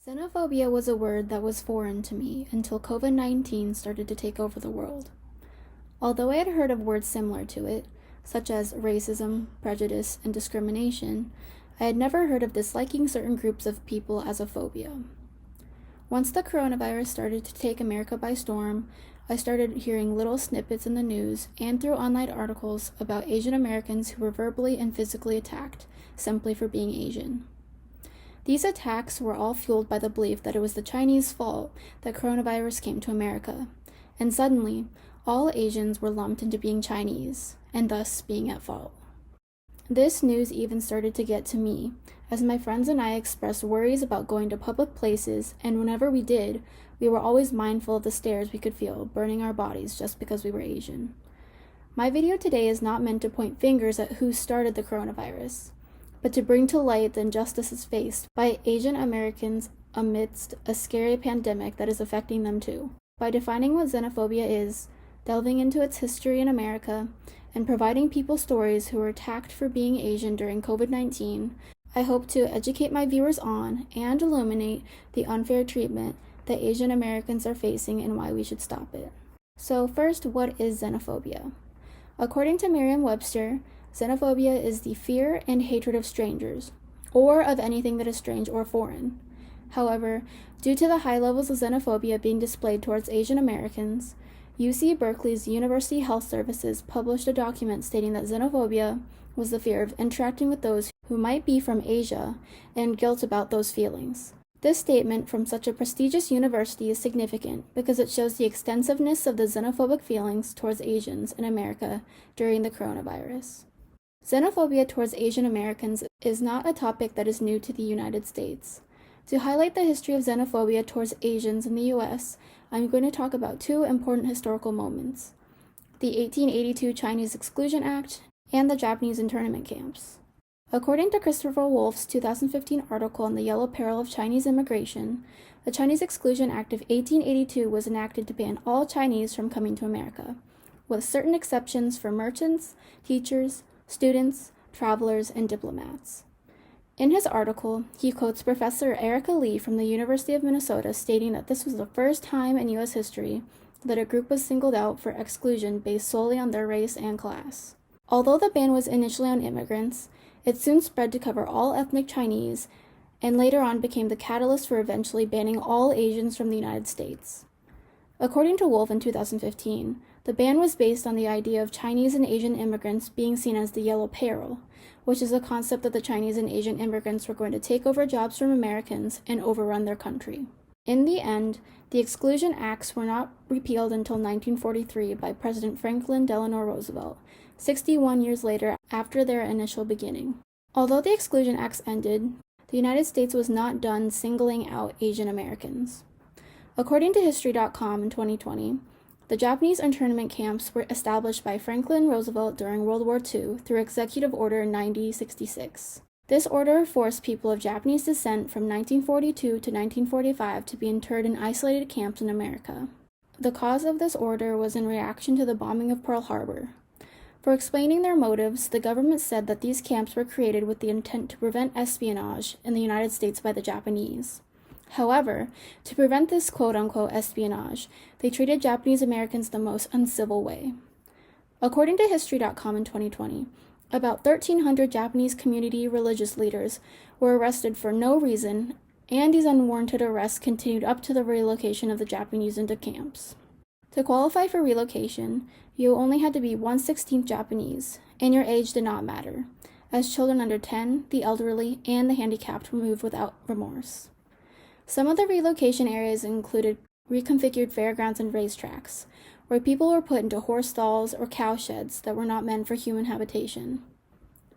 Xenophobia was a word that was foreign to me until COVID-19 started to take over the world. Although I had heard of words similar to it, such as racism, prejudice, and discrimination, I had never heard of disliking certain groups of people as a phobia. Once the coronavirus started to take America by storm, I started hearing little snippets in the news and through online articles about Asian Americans who were verbally and physically attacked simply for being Asian. These attacks were all fueled by the belief that it was the Chinese fault that coronavirus came to America, and suddenly, all Asians were lumped into being Chinese, and thus being at fault. This news even started to get to me, as my friends and I expressed worries about going to public places, and whenever we did, we were always mindful of the stares we could feel burning our bodies just because we were Asian. My video today is not meant to point fingers at who started the coronavirus, but to bring to light the injustices faced by Asian Americans amidst a scary pandemic that is affecting them too. By defining what xenophobia is, delving into its history in America, and providing people stories who were attacked for being Asian during COVID-19, I hope to educate my viewers on and illuminate the unfair treatment that Asian Americans are facing and why we should stop it. So first, what is xenophobia? According to Merriam-Webster, xenophobia is the fear and hatred of strangers, or of anything that is strange or foreign. However, due to the high levels of xenophobia being displayed towards Asian Americans, UC Berkeley's University Health Services published a document stating that xenophobia was the fear of interacting with those who might be from Asia and guilt about those feelings. This statement from such a prestigious university is significant because it shows the extensiveness of the xenophobic feelings towards Asians in America during the coronavirus. Xenophobia towards Asian Americans is not a topic that is new to the United States. To highlight the history of xenophobia towards Asians in the U.S., I'm going to talk about two important historical moments: the 1882 Chinese Exclusion Act and the Japanese internment camps. According to Christopher Wolf's 2015 article on the Yellow Peril of Chinese Immigration, the Chinese Exclusion Act of 1882 was enacted to ban all Chinese from coming to America, with certain exceptions for merchants, teachers, students, travelers, and diplomats. In his article, he quotes Professor Erica Lee from the University of Minnesota stating that this was the first time in U.S. history that a group was singled out for exclusion based solely on their race and class. Although the ban was initially on immigrants, it soon spread to cover all ethnic Chinese, and later on became the catalyst for eventually banning all Asians from the United States. According to Wolf in 2015, the ban was based on the idea of Chinese and Asian immigrants being seen as the yellow peril, which is a concept that the Chinese and Asian immigrants were going to take over jobs from Americans and overrun their country. In the end, the Exclusion Acts were not repealed until 1943 by President Franklin Delano Roosevelt, 61 years later after their initial beginning. Although the Exclusion Acts ended, the United States was not done singling out Asian Americans. According to History.com in 2020, the Japanese internment camps were established by Franklin Roosevelt during World War II through Executive Order 9066. This order forced people of Japanese descent from 1942 to 1945 to be interred in isolated camps in America. The cause of this order was in reaction to the bombing of Pearl Harbor. For explaining their motives, the government said that these camps were created with the intent to prevent espionage in the United States by the Japanese. However, to prevent this quote-unquote espionage, they treated Japanese Americans the most uncivil way. According to History.com in 2020, about 1,300 Japanese community religious leaders were arrested for no reason, and these unwarranted arrests continued up to the relocation of the Japanese into camps. To qualify for relocation, you only had to be 1/16 Japanese, and your age did not matter, as children under 10, the elderly, and the handicapped were moved without remorse. Some of the relocation areas included reconfigured fairgrounds and racetracks, where people were put into horse stalls or cow sheds that were not meant for human habitation.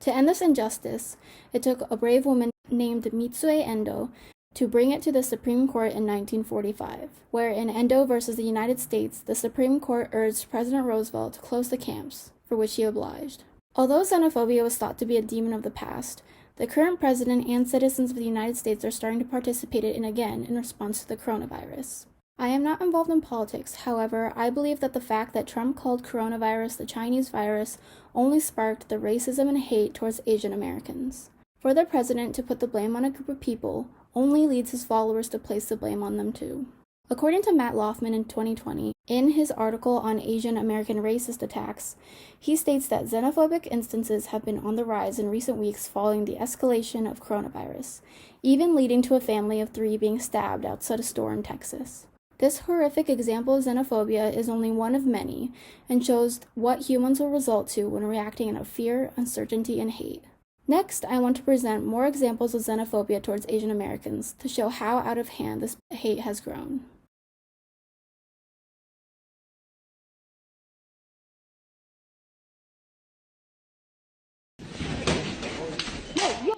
To end this injustice, it took a brave woman named Mitsue Endo to bring it to the Supreme Court in 1945, where in Endo versus the United States, the Supreme Court urged President Roosevelt to close the camps, for which he obliged. Although xenophobia was thought to be a demon of the past, the current president and citizens of the United States are starting to participate in it again in response to the coronavirus. I am not involved in politics, however, I believe that the fact that Trump called coronavirus the Chinese virus only sparked the racism and hate towards Asian Americans. For the president to put the blame on a group of people only leads his followers to place the blame on them too. According to Matt Loffman in 2020, in his article on Asian American racist attacks, he states that xenophobic instances have been on the rise in recent weeks following the escalation of coronavirus, even leading to a family of 3 being stabbed outside a store in Texas. This horrific example of xenophobia is only one of many and shows what humans will result to when reacting out of fear, uncertainty, and hate. Next, I want to present more examples of xenophobia towards Asian Americans to show how out of hand this hate has grown.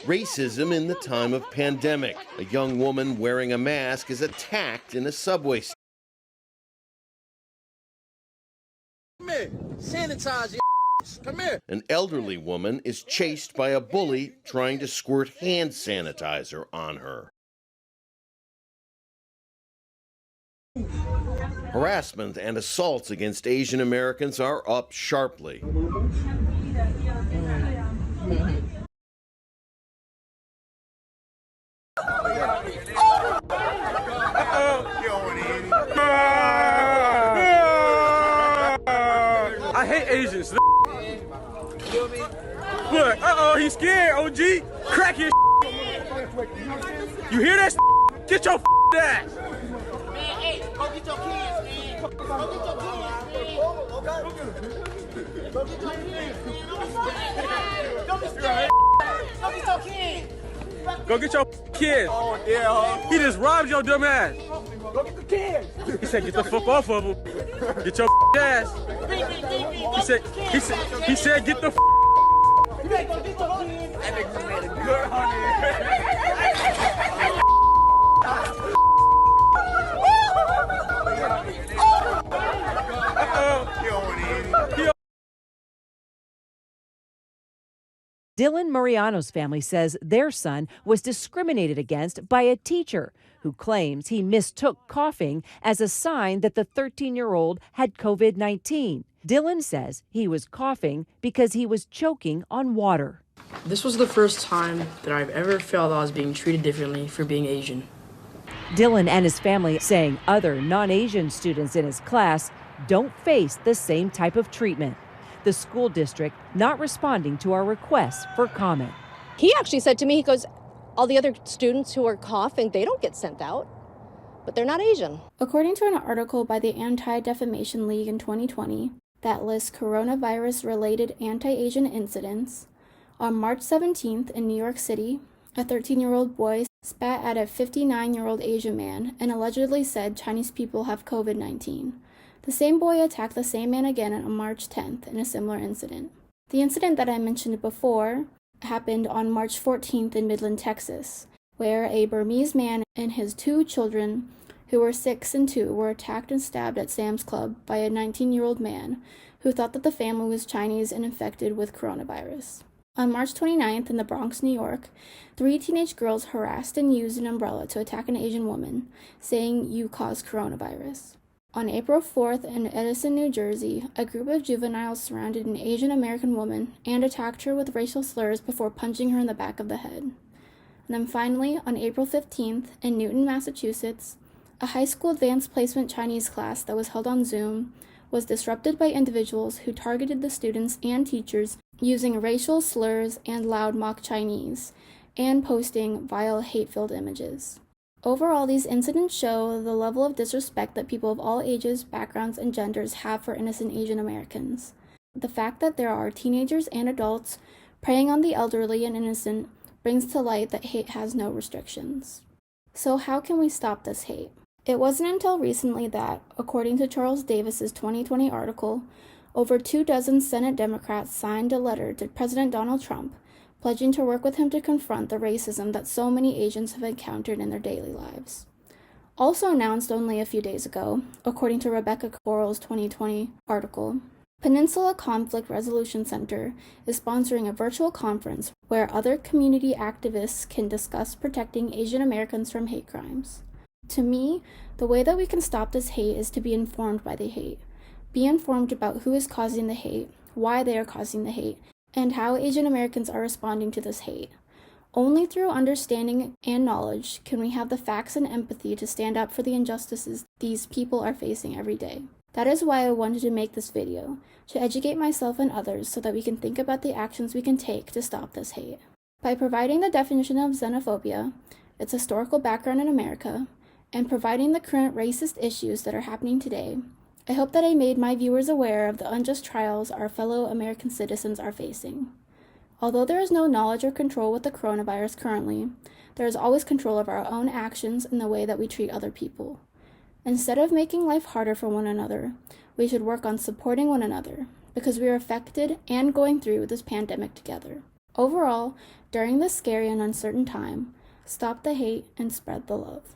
Racism in the time of pandemic. A young woman wearing a mask is attacked in a subway station. Come here, sanitize your Come here. An elderly woman is chased by a bully trying to squirt hand sanitizer on her. Harassment and assaults against Asian Americans are up sharply. I hate Asians. Look, he's scared, OG. Crack his. You hear that? Get your ass. Man, hey, go get your kids, man. Go get your kids, man. Go get your kids, man. Don't be scared. Go get your kids. Go get your kids. Oh, yeah. He just robbed your dumb ass. Go get the kids. He said, get the fuck off of him. Get your ass. He said, get the. You better go get your kids. That nigga made a good honey. Dylan Mariano's family says their son was discriminated against by a teacher who claims he mistook coughing as a sign that the 13-year-old had COVID-19. Dylan says he was coughing because he was choking on water. This was the first time that I've ever felt I was being treated differently for being Asian. Dylan and his family saying other non-Asian students in his class don't face the same type of treatment. The school district not responding to our requests for comment. He actually said to me, he goes, all the other students who are coughing, they don't get sent out, but they're not Asian. According to an article by the Anti-Defamation League in 2020 that lists coronavirus-related anti-Asian incidents, on March 17th in New York City, a 13-year-old boy spat at a 59-year-old Asian man and allegedly said Chinese people have COVID-19. The same boy attacked the same man again on March 10th in a similar incident. The incident that I mentioned before happened on March 14th in Midland, Texas, where a Burmese man and his 2 children, who were 6 and 2, were attacked and stabbed at Sam's Club by a 19-year-old man who thought that the family was Chinese and infected with coronavirus. On March 29th in the Bronx, New York, 3 teenage girls harassed and used an umbrella to attack an Asian woman, saying, "You caused coronavirus." On April 4th in Edison, New Jersey, a group of juveniles surrounded an Asian American woman and attacked her with racial slurs before punching her in the back of the head. And then finally, on April 15th in Newton, Massachusetts, a high school advanced placement Chinese class that was held on Zoom was disrupted by individuals who targeted the students and teachers using racial slurs and loud mock Chinese, and posting vile hate-filled images. Overall, these incidents show the level of disrespect that people of all ages, backgrounds, and genders have for innocent Asian Americans. The fact that there are teenagers and adults preying on the elderly and innocent brings to light that hate has no restrictions. So how can we stop this hate? It wasn't until recently that, according to Charles Davis's 2020 article, over 24 Senate Democrats signed a letter to President Donald Trump pledging to work with him to confront the racism that so many Asians have encountered in their daily lives. Also announced only a few days ago, according to Rebecca Coral's 2020 article, Peninsula Conflict Resolution Center is sponsoring a virtual conference where other community activists can discuss protecting Asian Americans from hate crimes. To me, the way that we can stop this hate is to be informed by the hate. Be informed about who is causing the hate, why they are causing the hate, and how Asian Americans are responding to this hate. Only through understanding and knowledge can we have the facts and empathy to stand up for the injustices these people are facing every day. That is why I wanted to make this video, to educate myself and others so that we can think about the actions we can take to stop this hate. By providing the definition of xenophobia, its historical background in America, and providing the current racist issues that are happening today, I hope that I made my viewers aware of the unjust trials our fellow American citizens are facing. Although there is no knowledge or control with the coronavirus currently, there is always control of our own actions and the way that we treat other people. Instead of making life harder for one another, we should work on supporting one another, because we are affected and going through this pandemic together. Overall, during this scary and uncertain time, stop the hate and spread the love.